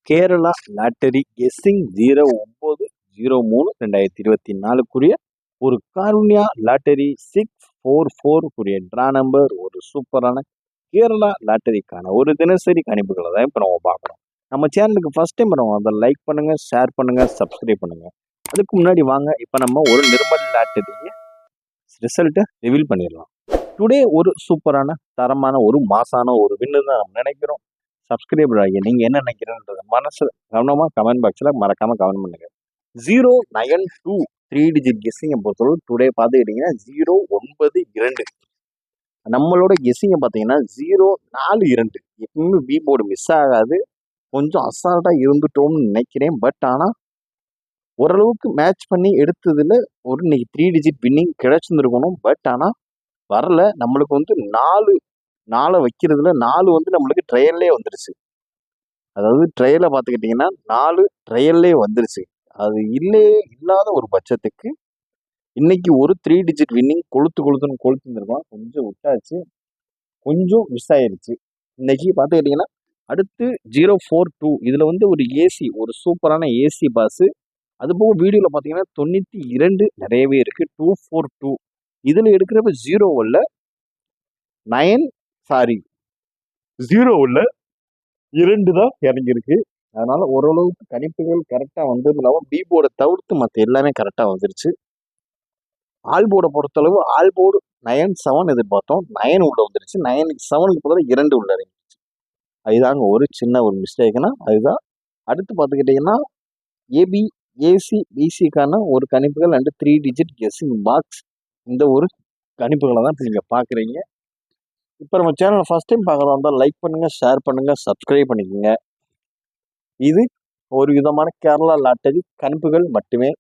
Kerala lottery guessing 09/03/2024 ஒரு Karunya lottery 644 draw number ஒரு சூப்பரான கேரளா லாட்டரிக்கான ஒரு தினசரி கணிப்புகளை தான் இப்போ நம்ம பார்க்குறோம். நம்ம சேனலுக்கு ஃபர்ஸ்ட் டைம் நம்ம அதை லைக் பண்ணுங்க, ஷேர் பண்ணுங்க, சப்ஸ்கிரைப் பண்ணுங்க. அதுக்கு முன்னாடி வாங்க இப்போ நம்ம ஒரு நிர்மல் லாட்டரி ரிசல்ட்டை ரிவீல் பண்ணிடலாம். டுடே ஒரு சூப்பரான தரமான ஒரு மாசான ஒரு வின்னு தான் நம்ம நினைக்கிறோம். சப்ஸ்கிரைபர் ஆகிய நீங்கள் என்ன நினைக்கிறேன்றது மனசு கவனமாக கமெண்ட் பாக்ஸில் மறக்காமல் கமெண்ட் பண்ணுங்க. 092 3 டிஜிட் கெஸ்ஸிங்கை பொறுத்தவரை டுடே பார்த்துக்கிட்டிங்கன்னா 092 நம்மளோட கெஸ்ஸிங்கை பார்த்தீங்கன்னா 042 எப்பவுமே பி போர்டு மிஸ் ஆகாது. கொஞ்சம் அசால்ட்டாக இருந்துட்டோம்னு நினைக்கிறேன். பட் ஆனால் ஓரளவுக்கு மேட்ச் பண்ணி எடுத்ததில் ஒரு இன்னைக்கு 3 டிஜிட் வின்னிங் கிடைச்சிருந்துருக்கணும். பட் ஆனால் வரல. நம்மளுக்கு வந்து 4 வைக்கிறதுல 4 வந்து நம்மளுக்கு ட்ரையல்லே வந்துருச்சு. அதாவது ட்ரையலை பார்த்துக்கிட்டிங்கன்னா 4 ட்ரையல்லே வந்துருச்சு. அது இல்லாத ஒரு பட்சத்துக்கு இன்னைக்கு ஒரு 3 டிஜிட் வின்னிங் கொளுத்துருக்கோம். கொஞ்சம் விட்டாச்சு, கொஞ்சம் மிஸ் ஆயிடுச்சு. இன்னைக்கு பார்த்துக்கிட்டிங்கன்னா அடுத்து 042 இதில் வந்து ஒரு ஏசி, ஒரு சூப்பரான ஏசி பாஸு. அது போக வீடியோவில் பார்த்தீங்கன்னா 92 நிறையவே இருக்குது. 242 இதில் எடுக்கிறப்ப 0 2 தான் இறங்கியிருக்கு. அதனால ஓரளவுக்கு கணிப்புகள் கரெக்டாக வந்தது இல்லாமல் பி போர்டை தவிர்த்து மற்ற எல்லாமே கரெக்டாக வந்துருச்சு. ஆல் போர்டை பொறுத்தளவு ஆல் போர்டு 9-7 எதிர்பார்த்தோம். 9 உள்ள வந்துருச்சு. 9-7க்கு பதிலாக 2 உள்ள இறங்கிடுச்சு. அதுதாங்க ஒரு சின்ன ஒரு மிஸ்டேக்னா அதுதான். அடுத்து பார்த்துக்கிட்டிங்கன்னா ஏபி, ஏசி, பிசிக்கான ஒரு கணிப்புகள் அண்டு 3 டிஜிட் கெஸ்ஸிங் பாக்ஸ். இந்த ஒரு கணிப்புகளை தான் இப்போ நீங்கள் பார்க்குறீங்க. இப்போ நம்ம சேனலை ஃபர்ஸ்ட் டைம் பார்க்குறதா இருந்தால் லைக் பண்ணுங்கள், ஷேர் பண்ணுங்கள், சப்ஸ்கிரைப் பண்ணிக்கோங்க. இது ஒரு விதமான கேரளா லாட்டரி கணிப்புகள் மட்டுமே.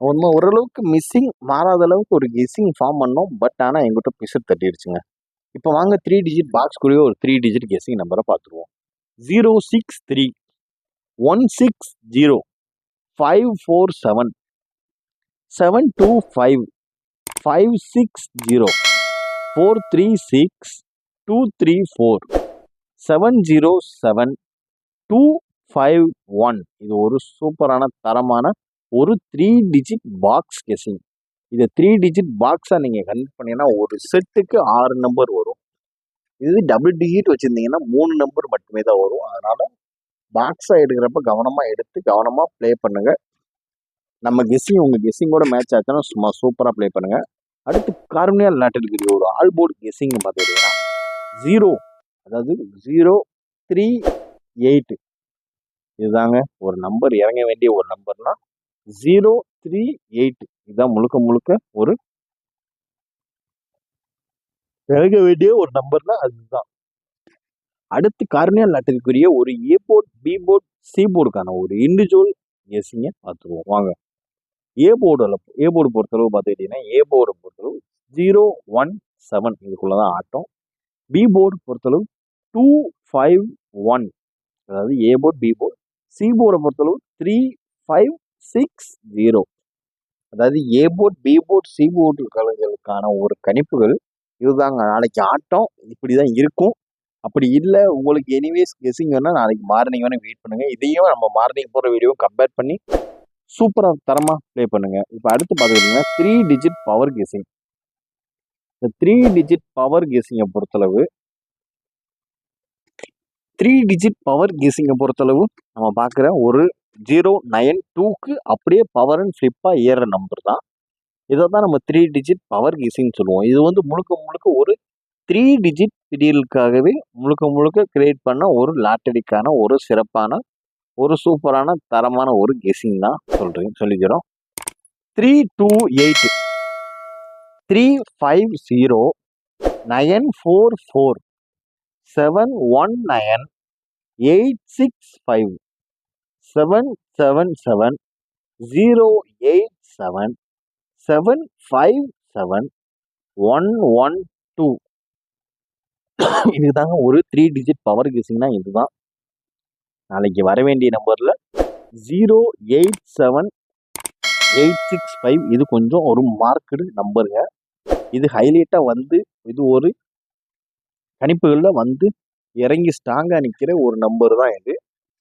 ஒன்று ஓரளவுக்கு மிஸ்ஸிங் மாறாத அளவுக்கு ஒரு கெஸ்ஸிங் ஃபார்ம் பண்ணோம். பட் ஆனால் எங்கிட்ட பிசர் தட்டிடுச்சுங்க. இப்போ வாங்க 3 டிஜிட் பாக்ஸ்க்குள்ளேயே ஒரு 3 டிஜிட் கெஸ்ஸிங் நம்பரை பார்த்துருவோம். 063 160 547 725 560 436 234 707 251 இது ஒரு சூப்பரான தரமான ஒரு 3 டிஜிட் பாக்ஸ் கெஸ்ஸிங். இதை 3 டிஜிட் பாக்ஸாக நீங்கள் கன்வெர்ட் பண்ணீங்கன்னா ஒரு செட்டுக்கு 6 நம்பர் வரும். இது டபுள் டிஜிட் வச்சுருந்தீங்கன்னா 3 நம்பர் மட்டுமே தான் வரும். அதனால் பாக்ஸாக எடுக்கிறப்ப கவனமாக எடுத்து கவனமாக ப்ளே பண்ணுங்கள். நம்ம கெஸ்ஸிங் உங்கள் கெஸ்ஸிங்கோட மேட்ச் ஆச்சுன்னா சும்மா சூப்பராக ப்ளே பண்ணுங்கள். அடுத்து கார்னியா லாட்டரிக்கு ஒரு ஆல் போர்டு கெஸ்ஸிங் பார்த்துக்கிட்டிங்கன்னா 038 இதுதாங்க ஒரு நம்பர் இறங்க வேண்டிய ஒரு நம்பர்னா 038 இதுதான் முழுக்க ஒரு இறங்க வேண்டிய ஒரு நம்பர்னா அதுதான். அடுத்து கார்னியா லாட்டரிக்குரிய ஒரு ஏ போர்ட், பி போர்ட், சி போர்டுக்கான ஒரு இண்டிவிஜுவல் கெஸ்ஸிங்கை பார்த்துருவோம் வாங்க. ஏ போர்டு பொறுத்தளவு பார்த்துக்கிட்டிங்கன்னா ஏ போர்டு பொறுத்தளவு 017 இதுக்குள்ளதான் ஆட்டம். பி போர்டு பொறுத்தளவு 251 அதாவது A board, B board. C போர்டை பொறுத்தளவு 3560 அதாவது A board, B board, C போர்டுகளுக்கான ஒரு கணிப்புகள் இதுதாங்க. நாளைக்கு ஆட்டம் இப்படிதான் இருக்கும். அப்படி இல்லை உங்களுக்கு எனிவேஸ் கெஸ்ஸிங் வேணா நாளைக்கு மார்னிங் வேணா வெயிட் பண்ணுங்க. இதையும் நம்ம மார்னிங் போகிற வீடியோவும் கம்பேர் பண்ணி சூப்பராக தரமாக ப்ளே பண்ணுங்க. இப்போ அடுத்து பார்த்துக்கிட்டிங்கன்னா 3 டிஜிட் பவர் கெஸ்ஸிங். இந்த 3 டிஜிட் பவர் கெஸ்ஸிங்கை பொறுத்தளவு 3 டிஜிட் பவர் கெஸ்ஸிங்கை பொறுத்தளவு நம்ம பார்க்குற ஒரு 092க்கு அப்படியே பவர் அண்ட் ஃப்ளிப்பாக ஏறுற நம்பர் தான். இதை தான் நம்ம 3 டிஜிட் பவர் கெஸ்ஸிங் சொல்லுவோம். இது வந்து முழுக்க ஒரு 3 டிஜிட் பீரியலுக்காகவே முழுக்க கிரியேட் பண்ண ஒரு லாட்டரிக்கான ஒரு சிறப்பான ஒரு சூப்பரான தரமான ஒரு கெஸ்ஸிங் தான் சொல்லிக்கிறோம். 328 350 944 719 865 777 087 757 112 இதுதாங்க ஒரு 3 டிஜிட் பவர் கெஸ்ஸிங்னா இதுதான். நாளைக்கு வர வேண்டிய நம்பரில் 087 865 இது கொஞ்சம் ஒரு மார்க்கடு நம்பருங்க. இது ஹைலைட்டாக வந்து இது ஒரு கணிப்புகளில் வந்து இறங்கி ஸ்ட்ராங்காக நிற்கிற ஒரு நம்பர் தான் இது.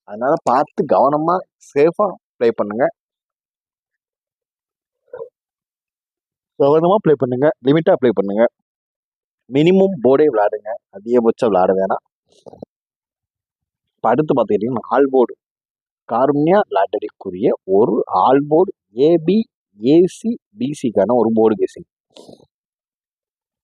அதனால பார்த்து கவனமா சேஃபா ப்ளே பண்ணுங்க. கவனமா ப்ளே பண்ணுங்க. லிமிட்டா ப்ளே பண்ணுங்க. மினிமம் போர்டே விளையாடுங்க. அதிகபட்சம் விளையாட வேணாம். இப்போ அடுத்து பார்த்துக்கிட்டிங்கன்னா ஆல் போர்டு காருண்யா லாட்டரிக்குரிய ஒரு ஆல் போர்டு ஏபி ஏசி பிசிக்கான ஒரு போர்டு கேசிங்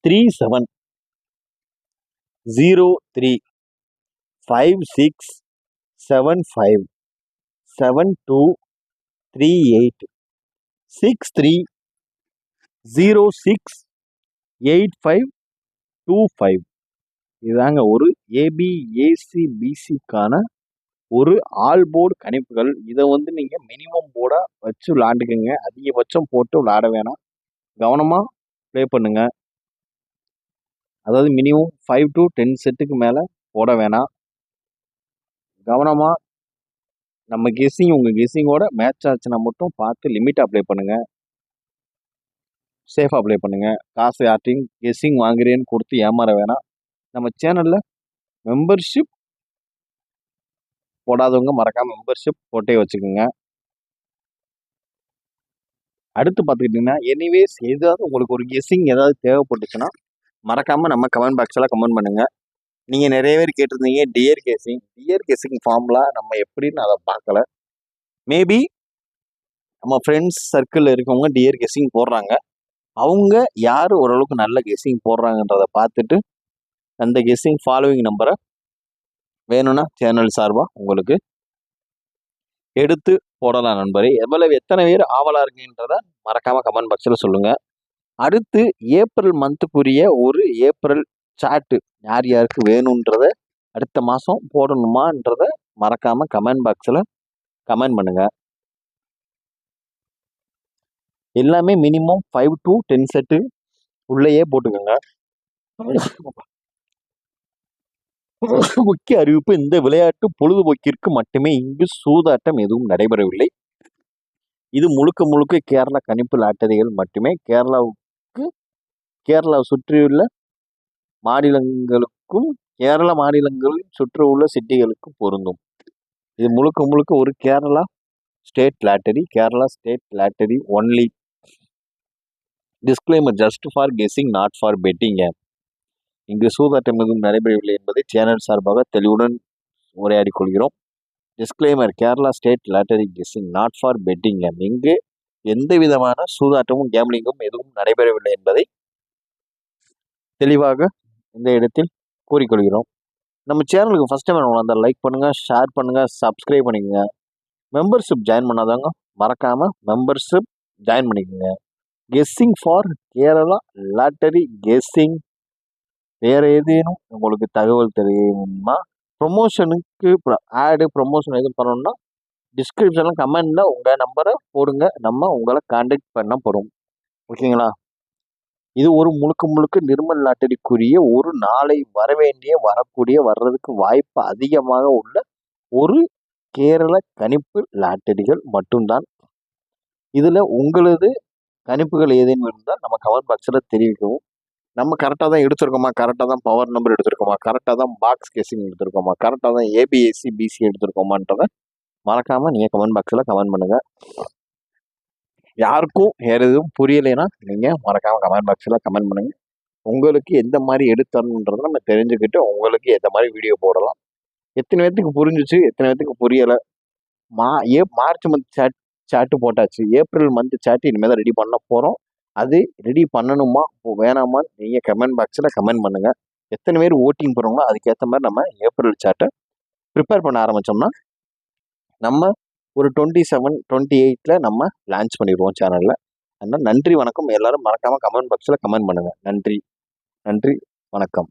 370356723863068525 இதாங்க ஒரு ஏபிஏசிபிசிக்கான ஒரு ஆல் போர்டு கணிப்புகள். இதை வந்து நீங்க மினிமம் போர்டா வச்சு விளையாண்டுக்குங்க. அதிகபட்சம் போட்டு விளையாட வேணாம். கவனமா ப்ளே பண்ணுங்க. அதாவது மினிமம் 5 to 10 செட்டுக்கு மேல போட வேணாம். கவனமா நம்ம கெஸ்ஸிங் உங்க கெஸ்ஸிங்கோட மேட்ச் ஆச்சுன்னா மட்டும் பார்த்து லிமிட்டா ப்ளே பண்ணுங்க. சேஃபா ப்ளே பண்ணுங்க. காசு யார்ட்டையும் கெஸ்ஸிங் வாங்குறேன்னு கொடுத்து ஏமாற வேணாம். நம்ம சேனல்ல மெம்பர்ஷிப் போடாதவங்க மறக்காம மெம்பர்ஷிப் போட்டே வச்சுக்கோங்க. அடுத்து பார்த்துக்கிட்டிங்கன்னா எனிவேஸ் ஏதாவது உங்களுக்கு ஒரு கெஸ்ஸிங் ஏதாவது தேவைப்பட்டுச்சுன்னா மறக்காம நம்ம கமெண்ட் பாக்ஸில் கமெண்ட் பண்ணுங்க. நீங்கள் நிறைய பேர் கேட்டிருந்தீங்க டியர் கேசிங் ஃபார்முலா நம்ம எப்படின்னு அதை பார்க்கல. மேபி நம்ம ஃப்ரெண்ட்ஸ் சர்க்கிளில் இருக்கவங்க டியர் கெஸ்ஸிங் போடுறாங்க. அவங்க யார் ஓரளவுக்கு நல்ல கெஸ்ஸிங் போடுறாங்கன்றதை பார்த்துட்டு அந்த கெஸ்ஸிங் ஃபாலோவிங் நம்பரை வேணும்னா சேனல் சார்பாக உங்களுக்கு எடுத்து போடலாம் நண்பரே. எத்தனை பேர் ஆவலாக இருக்குன்றத மறக்காம கமெண்ட் பாக்ஸில் சொல்லுங்க. அடுத்து ஏப்ரல் மந்த்துக்குரிய ஒரு ஏப்ரல் சாட்டு யார் யாருக்கு வேணுன்றத அடுத்த மாதம் போடணுமான்றத மறக்காம கமெண்ட் பாக்ஸில் கமெண்ட் பண்ணுங்க. எல்லாமே மினிமம் 5 to 10 செட்டு உள்ளேயே போட்டுக்கோங்க. முக்கிய அறிவிப்பு, இந்த விளையாட்டு பொழுதுபோக்கிற்கு மட்டுமே. இங்கு சூதாட்டம் எதுவும் நடைபெறவில்லை. இது முழுக்க முழுக்க கேரளா கணிப்பு லாட்டரிகள் மட்டுமே. கேரளா சுற்றியுள்ள மாநிலங்களுக்கும் கேரள மாநிலங்களில் சுற்றியுள்ள சிட்டிகளுக்கும் பொருந்தும். இது முழுக்க முழுக்க ஒரு Kerala state lottery only. Disclaimer, just for guessing, not for betting. இங்கு சூதாட்டம் எதுவும் நடைபெறவில்லை என்பதை சேனல் சார்பாக தெளிவுடன் உரையாடி கொள்கிறோம். Disclaimer, Kerala state lottery guessing, not for betting. இங்கு எந்த விதமான சூதாட்டமும் கேம்லிங்கும் எதுவும் நடைபெறவில்லை என்பதை தெளிவாக இந்த இடத்தில் கூறிக்கொள்கிறோம். நம்ம சேனலுக்கு ஃபர்ஸ்ட் டைம் வந்தால் லைக் பண்ணுங்க, ஷேர் பண்ணுங்க, சப்ஸ்கிரைப் பண்ணிக்கோங்க. மெம்பர்ஷிப் ஜாயின் பண்ணாதவங்க மறக்காம மெம்பர்ஷிப் ஜாயின் பண்ணிக்கோங்க. Guessing for Kerala lottery guessing. வேற ஏதேனும் உங்களுக்கு தகவல் தெரியுமா? ப்ரொமோஷனுக்கு ஆடு ப்ரொமோஷன் எதுவும் பண்ணணும்னா டிஸ்கிரிப்ஷனில் கமெண்டில் உங்கள் நம்பரை போடுங்க. நம்ம உங்களை கான்டாக்ட் பண்ண போகிறோம். ஓகேங்களா? இது ஒரு முழுக்க நிர்மல் லாட்டரிக்குரிய ஒரு நாளை வர்றதுக்கு வாய்ப்பு அதிகமாக உள்ள ஒரு கேரள கணிப்பு லாட்டரிகள் மட்டும்தான். இதில் உங்களது கணிப்புகள் ஏதேனும் இருந்தால் நம்ம கமெண்ட் பாக்ஸில் தெரிவிக்கவும். நம்ம கரெக்டாக தான் எடுத்திருக்கோமா, கரெக்டாக தான் பவர் நம்பர் எடுத்திருக்கோமா, கரெக்டாக தான் பாக்ஸ் கேசிங் எடுத்திருக்கோமா, கரெக்டாக தான் ஏபிஎஸ்சி பிசி எடுத்திருக்கோமான்றதை மறக்காமல் நீங்கள் கமெண்ட் பாக்ஸில் கமெண்ட் பண்ணுங்கள். யாருக்கும் வேறு எதுவும் புரியலைன்னா நீங்கள் மறக்காமல் கமெண்ட் பாக்ஸில் கமெண்ட் பண்ணுங்கள். உங்களுக்கு எந்த மாதிரி எடுத்தரணுன்றதை நம்ம தெரிஞ்சுக்கிட்டு உங்களுக்கு எந்த மாதிரி வீடியோ போடலாம். எத்தனை பேர்த்துக்கு புரிஞ்சிச்சு, எத்தனை பேர்த்துக்கு புரியலை. மார்ச் மந்த் சாட்டு போட்டாச்சு. ஏப்ரல் மந்த் சாட்டு இனிமேல் தான் ரெடி பண்ண போகிறோம். அது ரெடி பண்ணணுமா வேணாமா நீங்கள் கமெண்ட் பாக்ஸில் கமெண்ட் பண்ணுங்கள். எத்தனை பேர் ஓட்டிங் போகிறோங்களோ அதுக்கேற்ற மாதிரி நம்ம ஏப்ரல் சாட்டை ப்ரிப்பேர் பண்ண ஆரம்பித்தோம்னா நம்ம ஒரு 27, 28 நம்ம லான்ச் பண்ணிடுவோம் சேனலில். அதனால் நன்றி, வணக்கம். எல்லாரும் மறக்காமல் கமெண்ட் பாக்ஸில் கமெண்ட் பண்ணுங்கள். நன்றி, வணக்கம்.